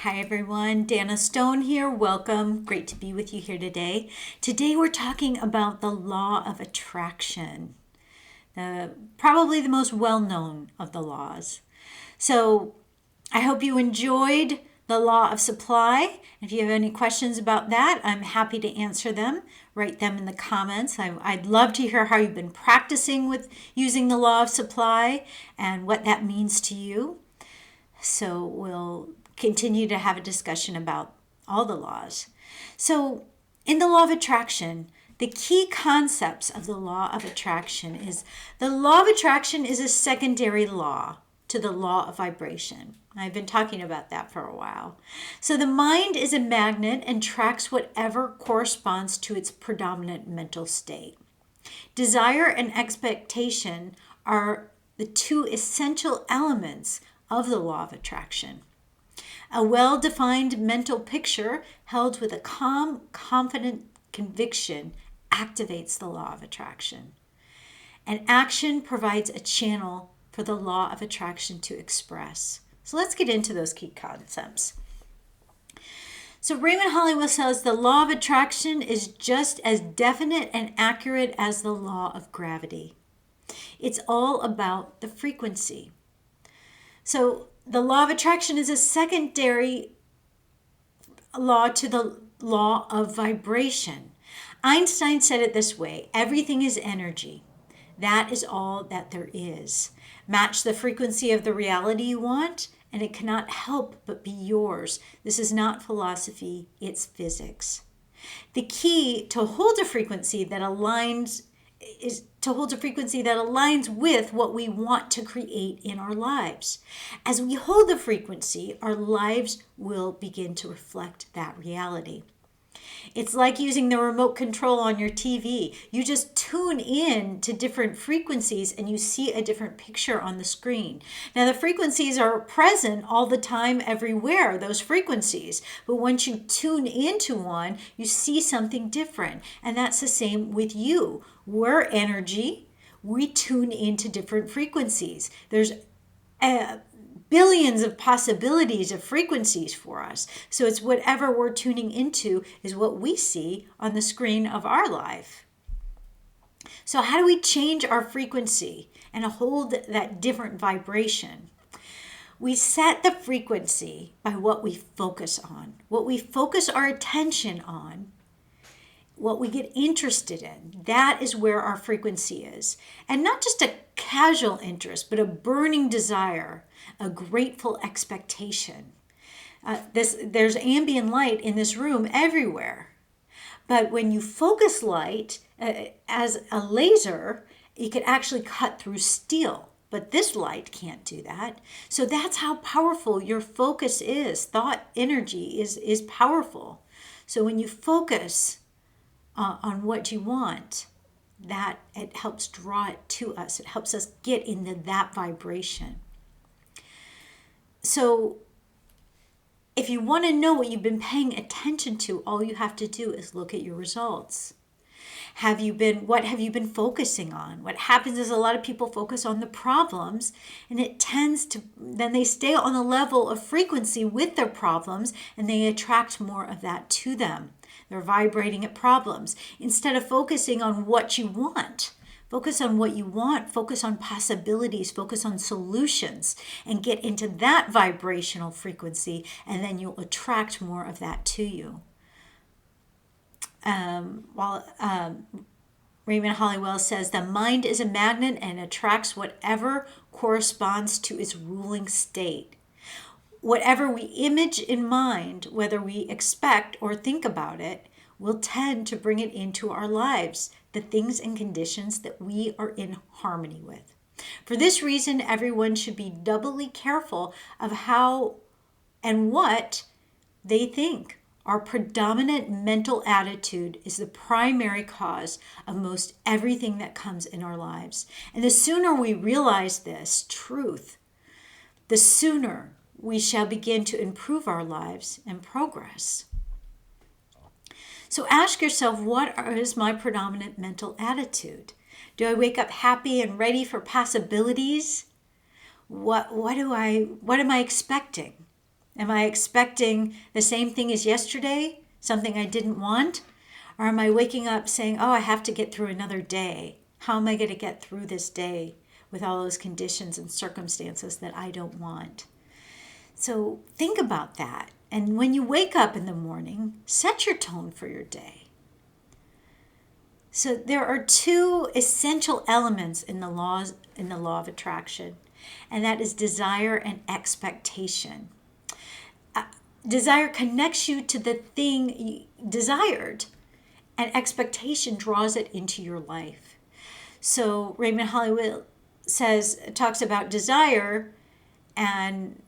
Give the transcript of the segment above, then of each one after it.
Hi everyone, Dana Stone here. Welcome. Great to be with you here today. Today we're talking about the law of attraction, probably the most well-known of the laws. So I hope you enjoyed the law of supply. If you have any questions about that, I'm happy to answer them. Write them in the comments. I'd love to hear how you've been practicing with using the law of supply and what that means to you. So we'll continue to have a discussion about all the laws. So in the law of attraction, the key concepts of the law of attraction is the law of attraction is a secondary law to the law of vibration. I've been talking about that for a while. So the mind is a magnet and tracks whatever corresponds to its predominant mental state. Desire and expectation are the two essential elements of the law of attraction. A well-defined mental picture held with a calm, confident conviction activates the law of attraction. And action provides a channel for the law of attraction to express. So let's get into those key concepts. So Raymond Holliwell says the law of attraction is just as definite and accurate as the law of gravity. It's all about the frequency. So the law of attraction is a secondary law to the law of vibration. Einstein said it this way: everything is energy. That is all that there is. Match the frequency of the reality you want, and it cannot help but be yours. This is not philosophy, it's physics. The key to hold a frequency that aligns with what we want to create in our lives. As we hold the frequency, our lives will begin to reflect that reality. It's like using the remote control on your TV. You just tune in to different frequencies and you see a different picture on the screen. Now, the frequencies are present all the time, everywhere, those frequencies. But once you tune into one, you see something different. And that's the same with you. We're energy. We tune into different frequencies. There's billions of possibilities of frequencies for us. So it's whatever we're tuning into is what we see on the screen of our life. So how do we change our frequency and hold that different vibration? We set the frequency by what we focus on, what we focus our attention on, what we get interested in. That is where our frequency is. And not just a casual interest, but a burning desire, a grateful expectation. There's ambient light in this room everywhere. But when you focus light as a laser, it could actually cut through steel. But this light can't do that. So that's how powerful your focus is. Thought energy is powerful. So when you focus on what you want, that it helps draw it to us. It helps us get into that vibration. So if you want to know what you've been paying attention to, all you have to do is look at your results. What have you been focusing on? What happens is a lot of people focus on the problems, and it tends to, then they stay on the level of frequency with their problems, and they attract more of that to them. They're vibrating at problems instead of focusing on what you want. Focus on what you want, focus on possibilities, focus on solutions, and get into that vibrational frequency, and then you'll attract more of that to you. Raymond Holliwell says the mind is a magnet and attracts whatever corresponds to its ruling state. Whatever we image in mind, whether we expect or think about it, will tend to bring it into our lives, the things and conditions that we are in harmony with. For this reason, everyone should be doubly careful of how and what they think. Our predominant mental attitude is the primary cause of most everything that comes in our lives. And the sooner we realize this truth, the sooner we shall begin to improve our lives and progress. So ask yourself, what is my predominant mental attitude? Do I wake up happy and ready for possibilities? What am I expecting? Am I expecting the same thing as yesterday, something I didn't want? Or am I waking up saying, oh, I have to get through another day? How am I going to get through this day with all those conditions and circumstances that I don't want? So think about that. And when you wake up in the morning, set your tone for your day. So there are two essential elements in the law of attraction, and that is desire and expectation. Desire connects you to the thing desired, and expectation draws it into your life. So Raymond Holliwell talks about desire, and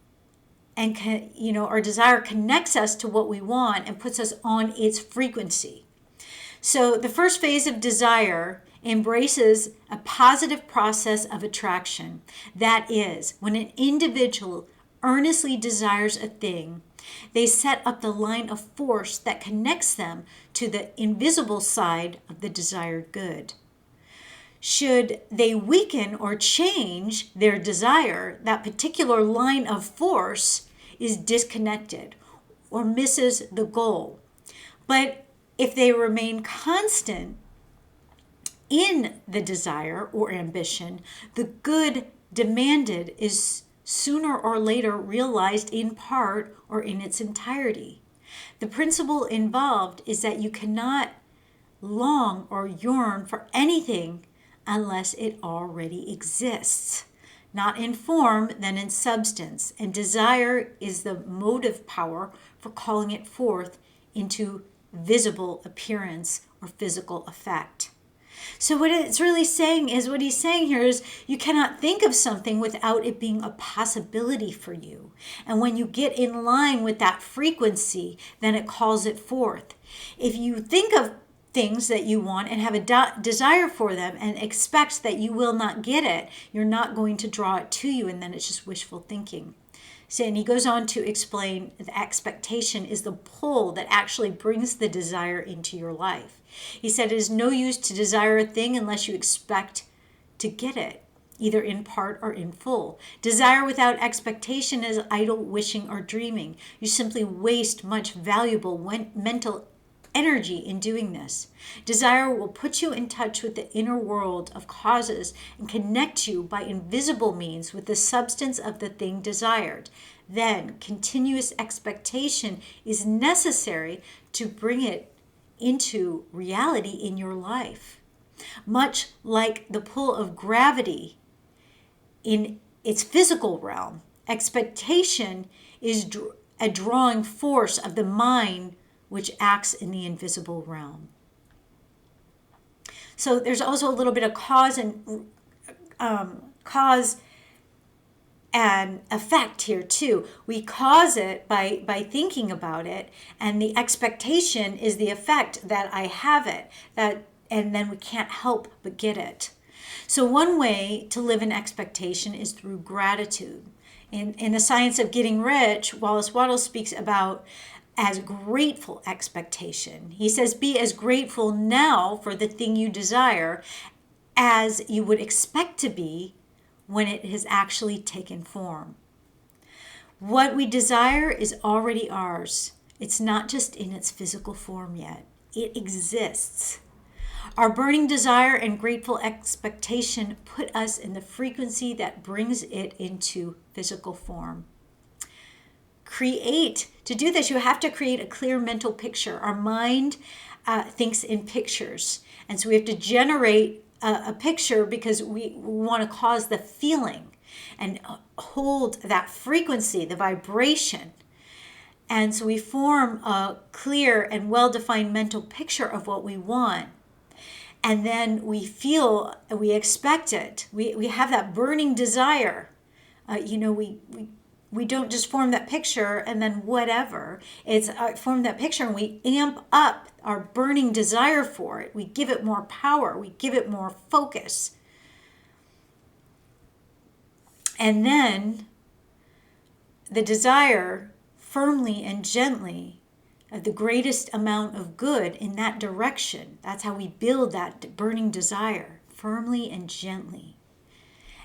our desire connects us to what we want and puts us on its frequency. So the first phase of desire embraces a positive process of attraction. That is, when an individual earnestly desires a thing, they set up the line of force that connects them to the invisible side of the desired good. Should they weaken or change their desire, that particular line of force is disconnected or misses the goal. But if they remain constant in the desire or ambition, the good demanded is sooner or later realized in part or in its entirety. The principle involved is that you cannot long or yearn for anything unless it already exists. Not in form, then in substance. And desire is the motive power for calling it forth into visible appearance or physical effect. So what it's really saying is, what he's saying here is, you cannot think of something without it being a possibility for you. And when you get in line with that frequency, then it calls it forth. If you think of things that you want and have a desire for them and expect that you will not get it, you're not going to draw it to you, and then it's just wishful thinking. So, and he goes on to explain the expectation is the pull that actually brings the desire into your life. He said it is no use to desire a thing unless you expect to get it, either in part or in full. Desire without expectation is idle wishing or dreaming. You simply waste much valuable mental energy in doing this. Desire will put you in touch with the inner world of causes and connect you by invisible means with the substance of the thing desired. Then continuous expectation is necessary to bring it into reality in your life. Much like the pull of gravity in its physical realm, expectation is a drawing force of the mind which acts in the invisible realm. So there's also a little bit of cause and effect here too. We cause it by thinking about it, and the expectation is the effect that I have it, and then we can't help but get it. So one way to live in expectation is through gratitude. In the Science of Getting Rich, Wallace Wattles speaks about as grateful expectation. He says, be as grateful now for the thing you desire as you would expect to be when it has actually taken form. What we desire is already ours. It's not just in its physical form yet. It exists. Our burning desire and grateful expectation put us in the frequency that brings it into physical form. To do this, you have to create a clear mental picture. Our mind thinks in pictures. And so we have to generate a picture because we want to cause the feeling and hold that frequency, the vibration. And so we form a clear and well-defined mental picture of what we want. And then we feel, we expect it. We have that burning desire. We don't just form that picture and then whatever. It's form that picture and we amp up our burning desire for it. We give it more power. We give it more focus. And then the desire firmly and gently of the greatest amount of good in that direction. That's how we build that burning desire, firmly and gently.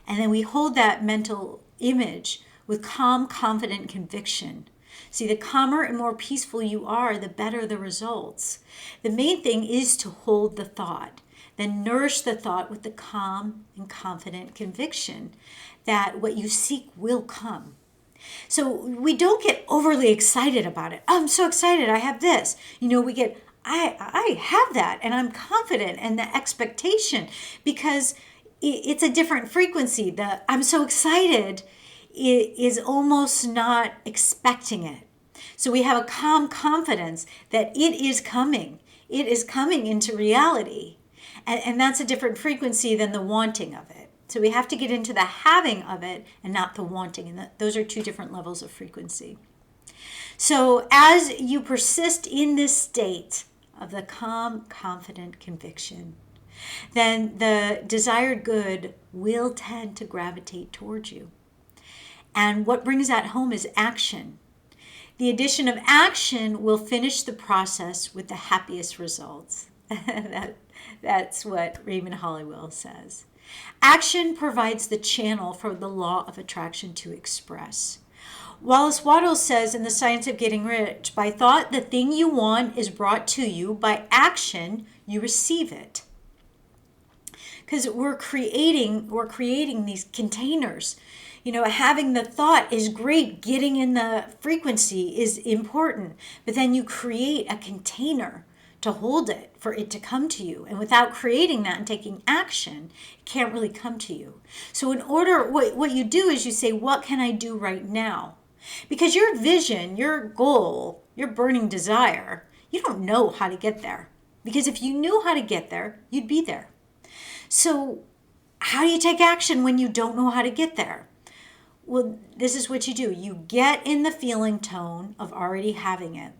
And then we hold that mental image with calm, confident conviction. See, the calmer and more peaceful you are, the better the results. The main thing is to hold the thought, then nourish the thought with the calm and confident conviction that what you seek will come. So we don't get overly excited about it. Oh, I'm so excited, I have this. We get, I have that, and I'm confident, and the expectation, because it's a different frequency. The I'm so excited is almost not expecting it. So we have a calm confidence that it is coming. It is coming into reality. And that's a different frequency than the wanting of it. So we have to get into the having of it and not the wanting. And those are two different levels of frequency. So as you persist in this state of the calm, confident conviction, then the desired good will tend to gravitate towards you. And what brings that home is action. The addition of action will finish the process with the happiest results. That's what Raymond Holliwell says. Action provides the channel for the law of attraction to express. Wallace Wattles says in The Science of Getting Rich, by thought, the thing you want is brought to you. By action, you receive it. Because we're creating these containers. Having the thought is great. Getting in the frequency is important. But then you create a container to hold it, for it to come to you. And without creating that and taking action, it can't really come to you. So what you do is you say, what can I do right now? Because your vision, your goal, your burning desire, you don't know how to get there. Because if you knew how to get there, you'd be there. So how do you take action when you don't know how to get there? Well, this is what you do. You get in the feeling tone of already having it.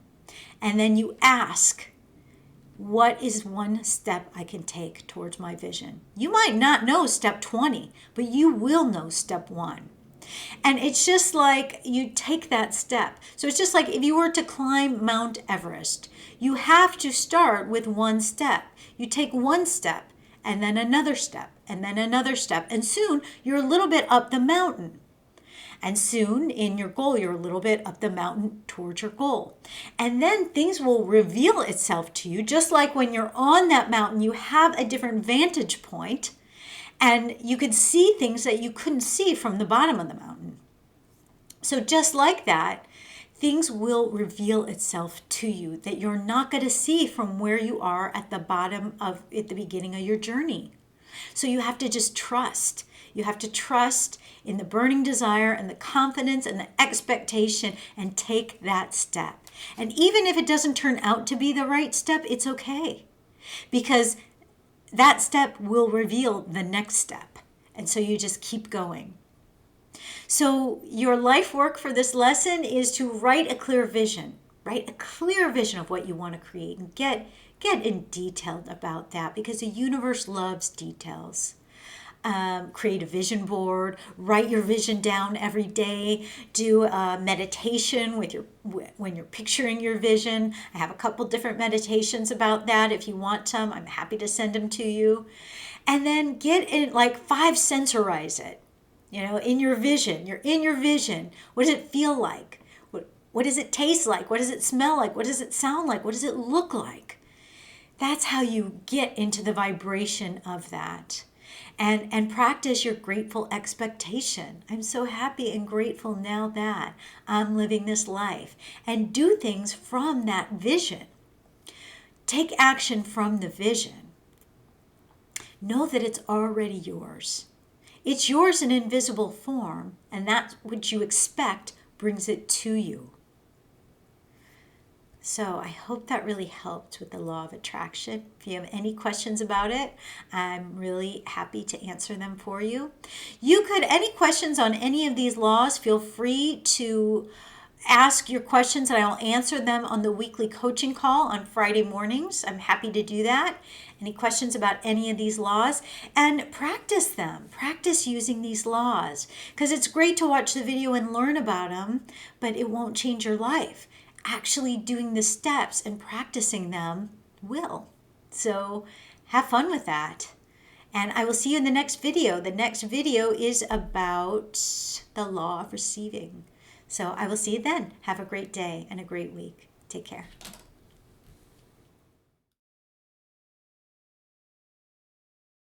And then you ask, what is one step I can take towards my vision? You might not know step 20, but you will know step 1. And it's just like you take that step. So it's just like if you were to climb Mount Everest, you have to start with one step. You take one step and then another step and then another step. And soon you're a little bit up the mountain. And soon in your goal, you're a little bit up the mountain towards your goal. And then things will reveal itself to you. Just like when you're on that mountain, you have a different vantage point and you could see things that you couldn't see from the bottom of the mountain. So just like that, things will reveal itself to you that you're not going to see from where you are at the beginning of your journey. So you have to just trust. You have to trust in the burning desire and the confidence and the expectation and take that step. And even if it doesn't turn out to be the right step, it's okay. Because that step will reveal the next step. And so you just keep going. So your life work for this lesson is to write a clear vision. Write a clear vision of what you want to create and get in detailed about that, because the universe loves details. Create a vision board, write your vision down every day, do a meditation when you're picturing your vision. I have a couple different meditations about that. If you want some, I'm happy to send them to you. And then get in, 5-sensorize it. In your vision. You're in your vision. What does it feel like? What does it taste like? What does it smell like? What does it sound like? What does it look like? That's how you get into the vibration of that. And practice your grateful expectation. I'm so happy and grateful now that I'm living this life. And do things from that vision. Take action from the vision. Know that it's already yours. It's yours in invisible form, and that's what you expect brings it to you. So I hope that really helped with the law of attraction. If you have any questions about it, I'm really happy to answer them for you. Any questions on any of these laws, feel free to ask your questions and I'll answer them on the weekly coaching call on Friday mornings. I'm happy to do that. Any questions about any of these laws? And practice them. Practice using these laws. Because it's great to watch the video and learn about them, but it won't change your life. Actually doing the steps and practicing them will. So have fun with that. And I will see you in the next video. The next video is about the law of receiving. So I will see you then. Have a great day and a great week. Take care.